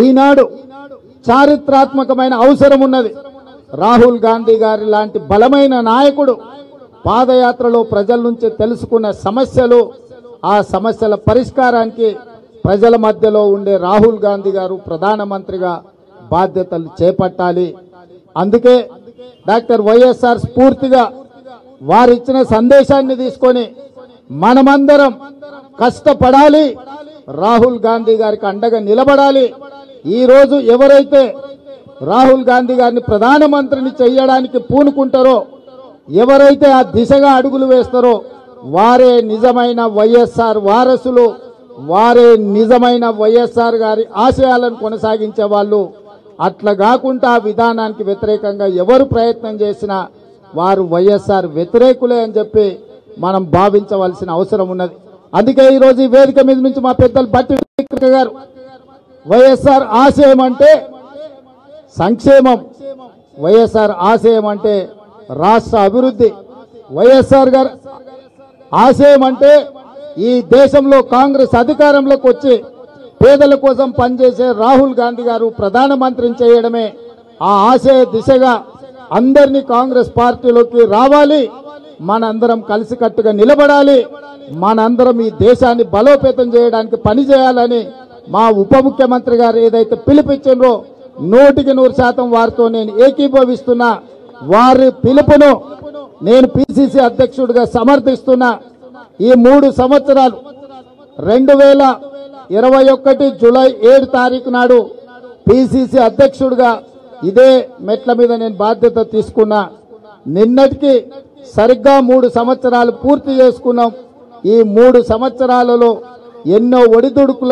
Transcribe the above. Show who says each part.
Speaker 1: ఈనాడు చారిత్రాత్మకమైన అవసరం ఉన్నది. రాహుల్ గాంధీ గారి లాంటి బలమైన నాయకుడు పాదయాత్రలో ప్రజల నుంచి తెలుసుకున్న సమస్యలు, ఆ సమస్యల పరిష్కారానికి ప్రజల మధ్యలో ఉండే రాహుల్ గాంధీ గారు ప్రధానమంత్రిగా బాధ్యతలు చేపట్టాలి. అందుకే డాక్టర్ వైఎస్ఆర్ స్ఫూర్తిగా వారిచ్చిన సందేశాన్ని తీసుకొని మనమందరం కష్టపడాలి, రాహుల్ గాంధీ గారికి అండగా నిలబడాలి. ఈ రోజు ఎవరైతే రాహుల్ గాంధీ గారిని ప్రధానమంత్రిని చేయడానికి పూనుకుంటారో, ఎవరైతే ఆ దిశగా అడుగులు వేస్తారో వారే నిజమైన వైఎస్ఆర్ వారసులు, వారే నిజమైన వైఎస్ఆర్ గారి ఆశయాలను కొనసాగించే వాళ్ళు. అట్లా కాకుండా ఆ విధానానికి వ్యతిరేకంగా ఎవరు ప్రయత్నం చేసినా వారు వైఎస్ఆర్ వ్యతిరేకులే అని చెప్పి మనం భావించవలసిన అవసరం ఉన్నది. అందుకే ఈరోజు ఈ వేదిక మీద నుంచి మా పెద్దలు బట్టి విక్రమ గారు వైఎస్ఆర్ ఆశయం అంటే సంక్షేమం, వైఎస్ఆర్ ఆశయం అంటే రాష్ట్ర అభివృద్ధి, వైఎస్ఆర్ గారు ఆశయం అంటే ఈ దేశంలో కాంగ్రెస్ అధికారంలోకి వచ్చి పేదల కోసం పనిచేసే రాహుల్ గాంధీ గారు ప్రధానమంత్రిని చేయడమే. ఆ ఆశయ దిశగా అందరినీ కాంగ్రెస్ పార్టీలోకి రావాలి, మనందరం కలిసికట్టుగా నిలబడాలి, మనందరం ఈ దేశాన్ని బలోపేతం చేయడానికి పనిచేయాలని మా ఉప ముఖ్యమంత్రి గారు ఏదైతే పిలుపిచ్చిండ్రో 100% వారితో నేను ఏకీభవిస్తున్నా. వారి పిలుపును నేను పిసిసి అధ్యక్షుడిగా సమర్థిస్తున్నా. ఈ 3 సంవత్సరాలు 2021 జూలై 7 తారీఖు నాడు పిసిసి అధ్యక్షుడిగా ఇదే మెట్ల మీద నేను బాధ్యత తీసుకున్నా. నిన్నటికి సరిగ్గా 3 సంవత్సరాలు పూర్తి చేసుకున్నాం. ఈ 3 సంవత్సరాలలో ఎన్నో ఒడిదుడుకుల